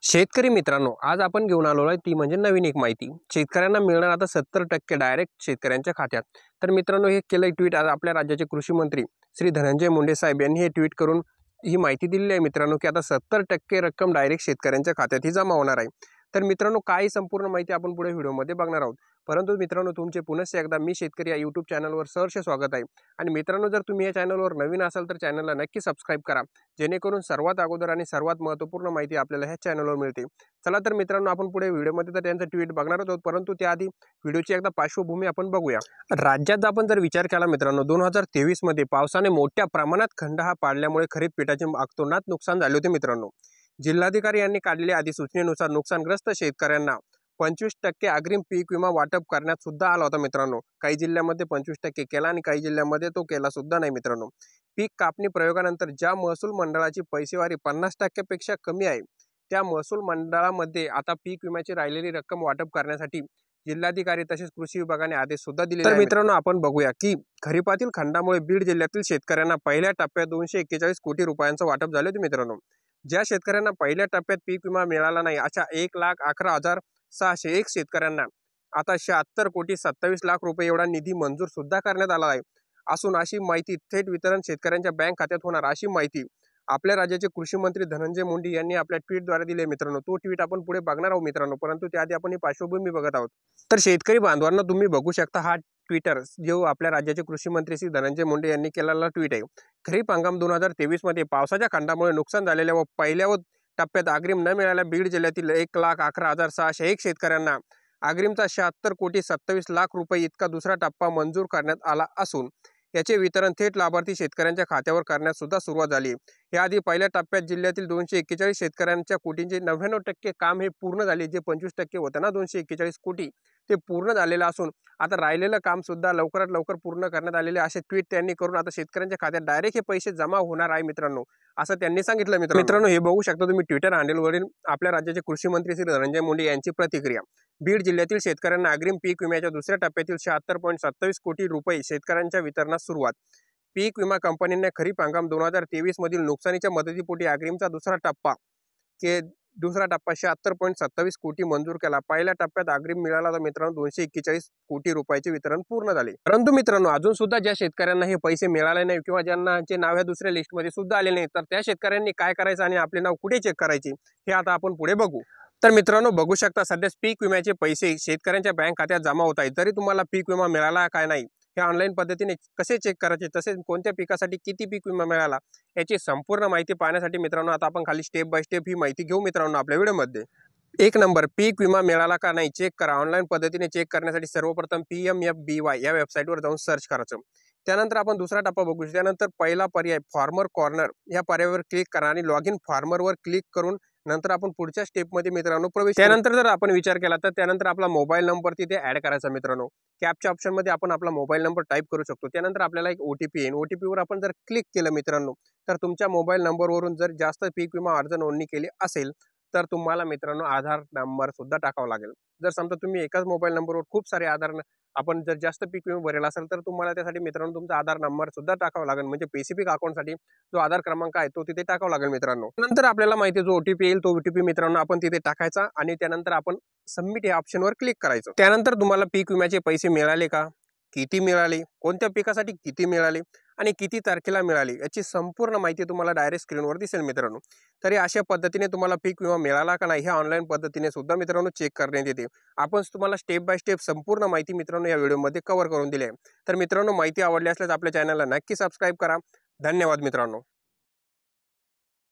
शेतकरी मित्रांनो, आज आपण घेऊन आलो आहे ती म्हणजे नवीन एक माहिती. शेतकऱ्यांना मिळणार आता 70% डायरेक्ट शेतकऱ्यांच्या खात्यात. तर मित्रांनो, हे केलं ट्विट आज आपल्या राज्याचे कृषी मंत्री श्री धनंजय मुंडे साहेब यांनी हे ट्विट करून ही माहिती दिलेली आहे मित्रांनो, की आता 70% रक्कम डायरेक्ट शेतकऱ्यांच्या खात्यात ही जमा होणार आहे. तर मित्रांनो, काही संपूर्ण माहिती आपण पुढे व्हिडिओमध्ये बघणार आहोत. परंतु मित्रांनो, तुमचे पुनश्च एकदा मी शेतकरी या यूट्यूब चॅनलवर सहर्ष स्वागत आहे. आणि मित्रांनो, जर तुम्ही या चॅनलवर नवीन असाल तर चॅनलला नक्की सबस्क्राईब करा, जेणेकरून सर्वात अगोदर आणि सर्वात महत्त्वपूर्ण माहिती आपल्याला ह्या चॅनलवर मिळते. चला तर मित्रांनो, आपण पुढे व्हिडिओमध्ये तर त्यांचं ट्विट बघणारच आहोत, परंतु त्याआधी व्हिडिओची एकदा पार्श्वभूमी आपण बघूया. राज्यात आपण जर विचार केला मित्रांनो, 2023 मध्ये पावसाने मोठ्या प्रमाणात खंडहा पाडल्यामुळे खरीप पिकाचे अतोनात नुकसान झाले होते मित्रांनो. जिल्हाधिकारी यांनी काढलेल्या अधिसूचनेनुसार नुकसानग्रस्त शेतकऱ्यांना 25% अग्रिम पीक विमा वाटप करण्यात सुद्धा आला होता मित्रांनो. काही जिल्ह्यामध्ये 25% केला आणि काही जिल्ह्यामध्ये तो केला सुद्धा नाही मित्रांनो. पीक कापणी प्रयोगानंतर ज्या महसूल मंडळाची पैसेवारी 50% पेक्षा कमी आहे, त्या महसूल मंडळामध्ये आता पीक विम्याची राहिलेली रक्कम वाटप करण्यासाठी जिल्हाधिकारी तसेच कृषी विभागाने आदेश सुद्धा दिले. तर मित्रांनो, आपण बघूया की खरीपातील खंडामुळे बीड जिल्ह्यातील शेतकऱ्यांना पहिल्या टप्प्यात 241 कोटी रुपयांचं वाटप झाले होते मित्रांनो. ज्या शेतकऱ्यांना पहिल्या टप्प्यात पीक विमा मिळाला नाही, अशा 1,11,601 शेतकऱ्यांना आता 76,27,00,000 रुपये एवढा निधी मंजूर सुद्धा करण्यात आला आहे. असून अशी माहिती थेट वितरण शेतकऱ्यांच्या बँक खात्यात होणार, अशी माहिती आपल्या राज्याचे कृषी मंत्री धनंजय मुंडे यांनी आपल्या ट्विटद्वारे दिली मित्रांनो. तो ट्विट आपण पुढे बघणार आहोत मित्रांनो, परंतु त्याआधी आपण ही पार्श्वभूमी बघत आहोत. तर शेतकरी बांधवांना तुम्ही बघू शकता, हा ट्विटर जो आपल्या राज्याचे कृषी मंत्री श्री धनंजय मुंडे यांनी केलेला ट्विट आहे. खरीप हंगाम 2023 मध्ये पावसाच्या खंडामुळे नुकसान झालेल्या व पहिल्या टप्प्यात अग्रिम न मिळाल्या बीड जिल्ह्यातील 1,11,601 शेतकऱ्यांना अग्रिमचा 76,27,00,000 रुपये इतका दुसरा टप्पा मंजूर करण्यात आला असून याचे वितरण थेट लाभार्थी शेतकऱ्यांच्या खात्यावर करण्यास सुद्धा सुरुवात झाली. याआधी पहिल्या टप्प्यात जिल्ह्यातील 241 शेतकऱ्यांच्या कोटींचे 99% काम हे पूर्ण झाले. जे 25% होतं ना, 241 कोटी, ते पूर्ण झालेलं असून आता राहिलेलं काम सुद्धा लवकरात लवकर पूर्ण करण्यात आलेले, असे ट्विट त्यांनी करून आता शेतकऱ्यांच्या खात्यात डायरेक्ट हे पैसे जमा होणार आहे मित्रांनो, असं त्यांनी सांगितलं. मित्रांनो, हे बघू शकता तुम्ही ट्विटर हँडलवरील आपल्या राज्याचे कृषी मंत्री श्री धनंजय मुंडे यांची प्रतिक्रिया. बीड जिल्ह्यातील शेतकऱ्यांना अग्रिम पीक विम्याच्या दुसऱ्या टप्प्यातील 76.27 कोटी रुपये शेतकऱ्यांच्या वितरणास सुरुवात. पीक विमा कंपनीने खरीप हंगाम 2023 मधील नुकसानीच्या मदतीपोटी अग्रिमचा दुसरा टप्पा 76.27 कोटी मंजूर केला. पहिल्या टप्प्यात अग्रिम मिळाला तर मित्रांनो 241 कोटी रुपयाचे वितरण पूर्ण झाले. परंतु मित्रांनो, अजून सुद्धा ज्या शेतकऱ्यांना हे पैसे मिळाले नाही किंवा ज्यांचे नाव ह्या दुसऱ्या लिस्टमध्ये सुद्धा आले नाही, तर त्या शेतकऱ्यांनी काय करायचं आणि आपले नाव कुठे चेक करायचे हे आता आपण पुढे बघू. तर मित्रांनो, बघू शकता सध्या पीक विम्याचे पैसे शेतकऱ्यांच्या बँक खात्यात जमा होत आहेत. जरी तुम्हाला पीक विमा मिळाला काय नाही हे ऑनलाईन पद्धतीने कसे चेक करायचे, तसेच कोणत्या पिकासाठी किती पीक विमा मिळाला याची संपूर्ण माहिती पाहण्यासाठी मित्रांनो, आता आपण खाली स्टेप बाय स्टेप ही माहिती घेऊ मित्रांनो आपल्या व्हिडिओमध्ये. 1 नंबर, पीक विमा मिळाला का नाही चेक करा. ऑनलाईन पद्धतीने चेक करण्यासाठी सर्वप्रथम PMFBY या वेबसाईटवर जाऊन सर्च करायचं. त्यानंतर आपण दुसरा टप्पा बघू. त्यानंतर पहिला पर्याय फार्मर कॉर्नर या पर्यायावर क्लिक करा आणि लॉग इन फार्मरवर क्लिक करून नंतर आपण पुढच्या स्टेपमध्ये मित्रांनो प्रवेश. त्यानंतर जर आपण विचार केला तर त्यानंतर आपला मोबाईल नंबर तिथे ऍड करायचा मित्रांनो. कॅपच्या ऑप्शनमध्ये आपण आपला मोबाईल नंबर टाईप करू शकतो. त्यानंतर आपल्याला एक OTP येईल. OTPवर आपण जर क्लिक केलं मित्रांनो, तर तुमच्या मोबाईल नंबरवरून जर जास्त पीक विमा अर्ज नोंदणी केली असेल तर तुम्हाला मित्रांनो आधार नंबर सुद्धा टाकावा लागेल. जर समजा तुम्ही एकाच मोबाईल नंबरवर खूप सारे आपण जर जास्त पीक विमा भरेला असेल तर तुम्हाला त्यासाठी मित्रांनो तुमचा आधार नंबर सुद्धा टाकावा लागेल. म्हणजे स्पेसिफिक अकाउंटसाठी जो आधार क्रमांक आहे तो तिथे टाकावा लागेल मित्रांनो. नंतर आपल्याला माहिती आहे जो OTP येईल तो OTP मित्रांनो आपण तिथे टाकायचा आणि त्यानंतर आपण सबमिट या ऑप्शनवर क्लिक करायचं. त्यानंतर तुम्हाला पीक विम्याचे पैसे मिळाले का, किती मिळाले, कोणत्या पिकासाठी किती मिळाले आणि किती तारखेला मिळाली याची संपूर्ण माहिती तुम्हाला डायरेक्ट स्क्रीनवर दिसेल मित्रांनो. तरी अशा पद्धतीने तुम्हाला पीक विमा मिळाला का नाही हे ऑनलाईन पद्धतीने सुद्धा मित्रांनो चेक करण्यात येते. आपण तुम्हाला स्टेप बाय स्टेप संपूर्ण माहिती मित्रांनो या व्हिडिओमध्ये कव्हर करून दिली आहे. तर मित्रांनो, माहिती आवडली असल्यास आपल्या चॅनलला नक्की सबस्क्राईब करा. धन्यवाद मित्रांनो.